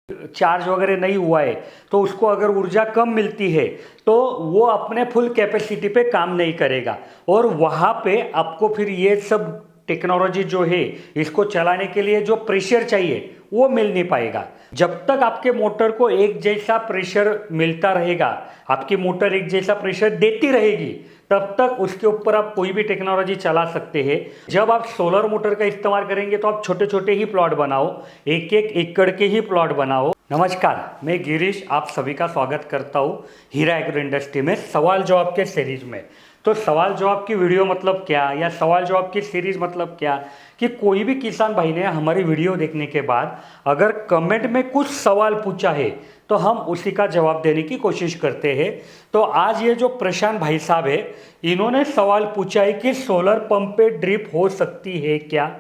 Charge वगैरह नहीं हुआ है तो उसको अगर ऊर्जा कम मिलती है तो वो अपने फुल कैपेसिटी पे काम नहीं करेगा और वहाँ पे आपको फिर ये सब टेक्नोलॉजी जो है इसको चलाने के लिए जो प्रेशर चाहिए वो मिल नहीं पाएगा। जब तक आपके मोटर को एक जैसा प्रेशर मिलता रहेगा, आपकी मोटर एक जैसा प्रेशर देती रहेगी, तब तक उसके ऊपर आप कोई भी टेक्नोलॉजी चला सकते हैं। जब आप सोलर मोटर का इस्तेमाल करेंगे तो आप छोटे छोटे ही प्लॉट बनाओ, एक एक एकड़ के ही प्लॉट बनाओ। नमस्कार, मैं गिरीश आप सभी का स्वागत करता हूँ हीरा एग्रो इंडस्ट्री में सवाल जवाब के सीरीज में। तो सवाल जवाब की वीडियो मतलब क्या या सवाल जवाब की सीरीज मतलब क्या कि कोई भी किसान भाई ने हमारी वीडियो देखने के बाद अगर कमेंट में कुछ सवाल पूछा है तो हम उसी का जवाब देने की कोशिश करते हैं। तो आज ये जो प्रशांत भाई साहब है, इन्होंने सवाल पूछा है कि सोलर पंप पे ड्रिप हो सकती है क्या।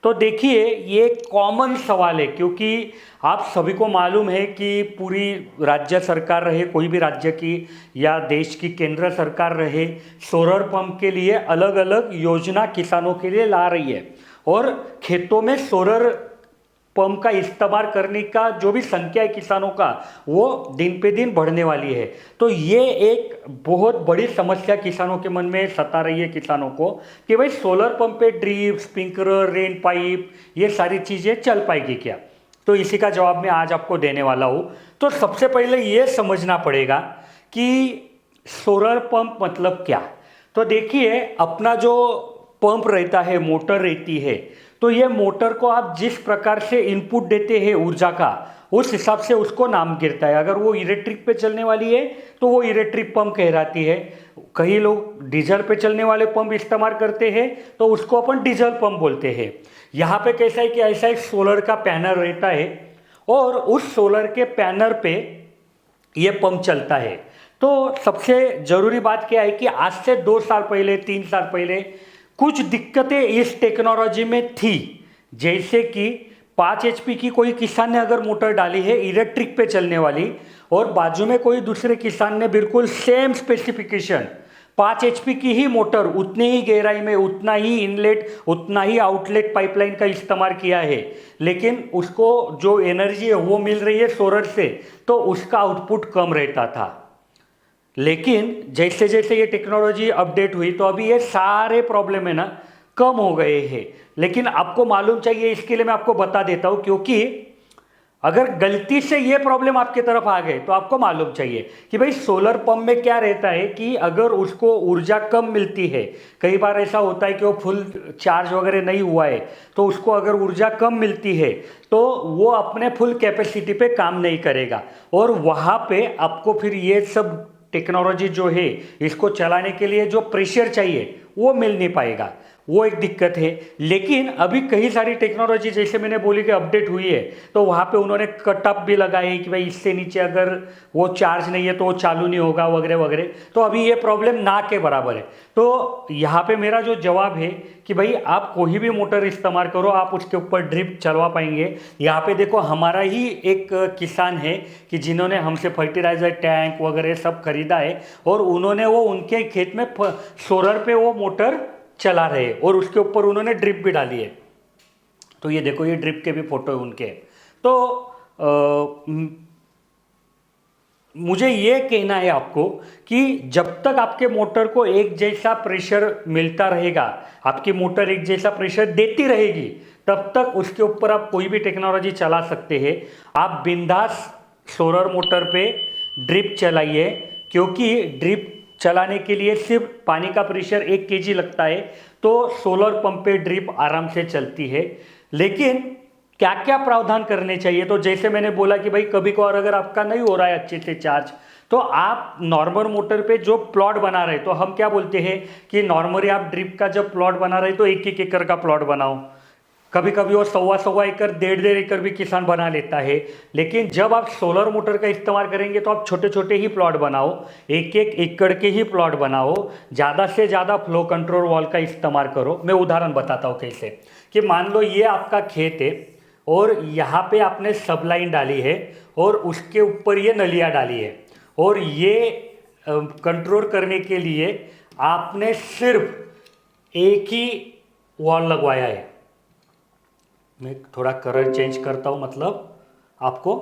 तो देखिए, ये कॉमन सवाल है क्योंकि आप सभी को मालूम है कि पूरी राज्य सरकार रहे, कोई भी राज्य की या देश की केंद्र सरकार रहे, सोलर पंप के लिए अलग अलग योजना किसानों के लिए ला रही है और खेतों में सोलर पंप का इस्तेमाल करने का जो भी संख्या है किसानों का वो दिन पे दिन बढ़ने वाली है। तो ये एक बहुत बड़ी समस्या किसानों के मन में सता रही है किसानों को कि भाई सोलर पंप पे ड्रिप, स्प्रिंकलर, रेन पाइप ये सारी चीज़ें चल पाएगी क्या। तो इसी का जवाब मैं आज आपको देने वाला हूँ। तो सबसे पहले ये समझना पड़ेगा कि सोलर पंप मतलब क्या। तो देखिए, अपना जो पंप रहता है, मोटर रहती है, तो ये मोटर को आप जिस प्रकार से इनपुट देते हैं ऊर्जा का, उस हिसाब से उसको नाम गिरता है। अगर वो इलेक्ट्रिक पे चलने वाली है तो वो इलेक्ट्रिक पंप कहलाती है। कई लोग डीजल पे चलने वाले पंप इस्तेमाल करते हैं तो उसको अपन डीजल पंप बोलते हैं। यहाँ पे कैसा है कि ऐसा एक सोलर का पैनल रहता है और उस सोलर के पैनल पे ये पंप चलता है। तो सबसे ज़रूरी बात क्या है कि आज से 2 साल पहले, 3 साल पहले कुछ दिक्कतें इस टेक्नोलॉजी में थी। जैसे कि 5 HP की कोई किसान ने अगर मोटर डाली है इलेक्ट्रिक पे चलने वाली और बाजू में कोई दूसरे किसान ने बिल्कुल सेम स्पेसिफिकेशन 5 HP की ही मोटर, उतनी ही गहराई में, उतना ही इनलेट, उतना ही आउटलेट पाइपलाइन का इस्तेमाल किया है, लेकिन उसको जो एनर्जी है वो मिल रही है सोलर से, तो उसका आउटपुट कम रहता था। लेकिन जैसे जैसे ये टेक्नोलॉजी अपडेट हुई तो अभी ये सारे प्रॉब्लम है ना कम हो गए हैं। लेकिन आपको मालूम चाहिए, इसके लिए मैं आपको बता देता हूँ, क्योंकि अगर गलती से ये प्रॉब्लम आपके तरफ आ गए तो आपको मालूम चाहिए कि भाई सोलर पंप में क्या रहता है कि अगर उसको ऊर्जा कम मिलती है, कई बार ऐसा होता है कि वो फुल चार्ज वगैरह नहीं हुआ है तो उसको अगर ऊर्जा कम मिलती है तो वो अपने फुल कैपेसिटी पे काम नहीं करेगा और वहाँ पे आपको फिर ये सब टेक्नोलॉजी जो है इसको चलाने के लिए जो प्रेशर चाहिए वो मिल नहीं पाएगा। वो एक दिक्कत है। लेकिन अभी कई सारी टेक्नोलॉजी जैसे मैंने बोली कि अपडेट हुई है तो वहाँ पे उन्होंने कट ऑफ भी लगाए कि भाई इससे नीचे अगर वो चार्ज नहीं है तो वो चालू नहीं होगा वगैरह वगैरह। तो अभी ये प्रॉब्लम ना के बराबर है। तो यहाँ पे मेरा जो जवाब है कि भाई आप कोई भी मोटर इस्तेमाल करो, आप उसके ऊपर ड्रिप चलवा पाएंगे। यहाँ पे देखो, हमारा ही एक किसान है कि जिन्होंने हमसे फर्टिलाइजर टैंक वगैरह सब खरीदा है और उन्होंने वो उनके खेत में सोलर पे वो मोटर चला रहे और उसके ऊपर उन्होंने ड्रिप भी डाली है। तो ये देखो, ये ड्रिप के भी फोटो है उनके। तो मुझे ये कहना है आपको कि जब तक आपके मोटर को एक जैसा प्रेशर मिलता रहेगा, आपकी मोटर एक जैसा प्रेशर देती रहेगी, तब तक उसके ऊपर आप कोई भी टेक्नोलॉजी चला सकते हैं। आप बिंदास सोलर मोटर पे ड्रिप चलाइए, क्योंकि ड्रिप चलाने के लिए सिर्फ पानी का प्रेशर 1 kg लगता है, तो सोलर पंप पे ड्रिप आराम से चलती है। लेकिन क्या क्या प्रावधान करने चाहिए, तो जैसे मैंने बोला कि भाई कभी कभार अगर आपका नहीं हो रहा है अच्छे से चार्ज, तो आप नॉर्मल मोटर पे जो प्लॉट बना रहे, तो हम क्या बोलते हैं कि नॉर्मली आप ड्रिप का जब प्लॉट बना रहे तो 1-1 एकड़ का प्लॉट बनाओ। कभी कभी वो 1.25-1.25 एकड़, 1.5 एकड़ भी किसान बना लेता है। लेकिन जब आप सोलर मोटर का इस्तेमाल करेंगे तो आप छोटे छोटे ही प्लॉट बनाओ, 1-1 एकड़ के ही प्लॉट बनाओ, ज़्यादा से ज़्यादा फ्लो कंट्रोल वॉल का इस्तेमाल करो। मैं उदाहरण बताता हूँ कैसे। कि मान लो ये आपका खेत है और यहाँ पे आपने सब लाइन डाली है और उसके ऊपर ये नलियाँ डाली है और ये कंट्रोल करने के लिए आपने सिर्फ एक ही वॉल लगवाया है। मैं थोड़ा कलर चेंज करता हूँ, मतलब आपको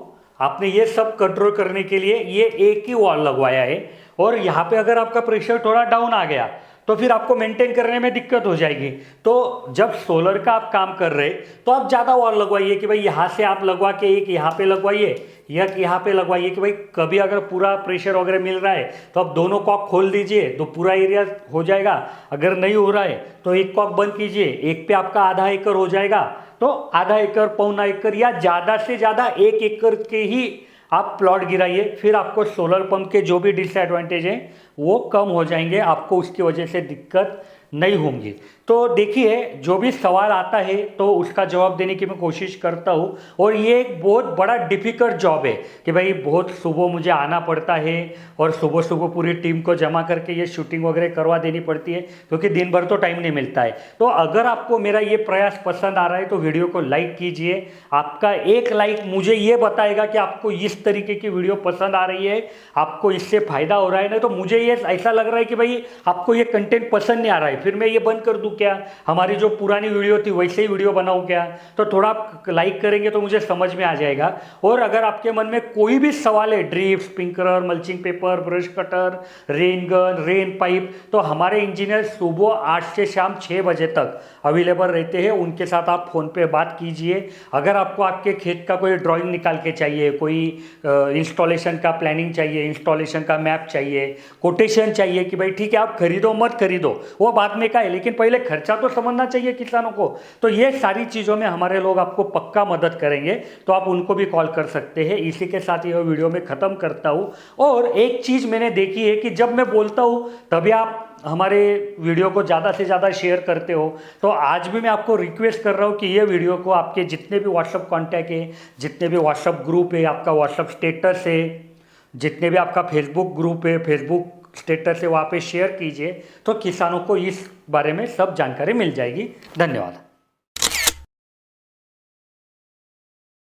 आपने ये सब कंट्रोल करने के लिए ये एक ही वॉल लगवाया है। और यहाँ पे अगर आपका प्रेशर थोड़ा डाउन आ गया तो फिर आपको मेंटेन करने में दिक्कत हो जाएगी। तो जब सोलर का आप काम कर रहे तो आप ज़्यादा वॉल लगवाइए कि भाई यहाँ से आप लगवा के एक यहाँ पे लगवाइए, एक यहाँ पे लगवाइए कि भाई कभी अगर पूरा प्रेशर वगैरह मिल रहा है तो आप दोनों कॉक खोल दीजिए तो पूरा एरिया हो जाएगा। अगर नहीं हो रहा है तो एक कॉक बंद कीजिए, एक पे आपका आधा एकड़ हो जाएगा। तो आधा एकड़, पौना एकड़ या ज़्यादा से ज़्यादा 1 एकड़ के ही आप प्लॉट गिराइए। फिर आपको सोलर पंप के जो भी डिसएडवांटेज हैं वो कम हो जाएंगे, आपको उसकी वजह से दिक्कत नहीं होंगी। तो देखिए, जो भी सवाल आता है तो उसका जवाब देने की मैं कोशिश करता हूँ। और ये एक बहुत बड़ा डिफ़िकल्ट जॉब है कि भाई बहुत सुबह मुझे आना पड़ता है और सुबह सुबह पूरी टीम को जमा करके ये शूटिंग वगैरह करवा देनी पड़ती है, क्योंकि दिन भर तो टाइम नहीं मिलता है। तो अगर आपको मेरा ये प्रयास पसंद आ रहा है तो वीडियो को लाइक कीजिए। आपका एक लाइक मुझे ये बताएगा कि आपको इस तरीके की वीडियो पसंद आ रही है, आपको इससे फ़ायदा हो रहा है। नहीं तो मुझे ये ऐसा लग रहा है कि भाई आपको ये कंटेंट पसंद नहीं आ रहा है, फिर मैं ये बंद कर दूं क्या, हमारी जो पुरानी वीडियो थी वैसे ही वीडियो बनाऊं क्या। तो थोड़ा आप लाइक करेंगे तो मुझे समझ में आ जाएगा। और अगर आपके मन में कोई भी सवाल है, drip, sprinkler, mulching paper, brush cutter, rain gun, rain pipe, तो हमारे इंजीनियर सुबह 8 से शाम 6 बजे तक अवेलेबल रहते हैं। उनके साथ आप फ़ोन पे बात कीजिए। अगर आपको आपके खेत का कोई ड्राइंग निकाल के चाहिए, कोई इंस्टॉलेशन का प्लानिंग चाहिए, इंस्टॉलेशन का मैप चाहिए, कोटेशन चाहिए कि भाई ठीक है आप खरीदो मत खरीदो वो बाद में का है, लेकिन पहले खर्चा तो समझना चाहिए किसानों को। तो ये सारी चीज़ों में हमारे लोग आपको पक्का मदद करेंगे, तो आप उनको भी कॉल कर सकते हैं। इसी के साथ ये वीडियो में ख़त्म करता हूँ। और एक चीज़ मैंने देखी है कि जब मैं बोलता हूँ तभी आप हमारे वीडियो को ज़्यादा से ज़्यादा शेयर करते हो। तो आज भी मैं आपको रिक्वेस्ट कर रहा हूँ कि ये वीडियो को आपके जितने भी व्हाट्सअप कॉन्टैक्ट है, जितने भी व्हाट्सअप ग्रुप है, आपका व्हाट्सअप स्टेटस है, जितने भी आपका फेसबुक ग्रुप है, फेसबुक स्टेटस है, वहाँ पे शेयर कीजिए। तो किसानों को इस बारे में सब जानकारी मिल जाएगी। धन्यवाद।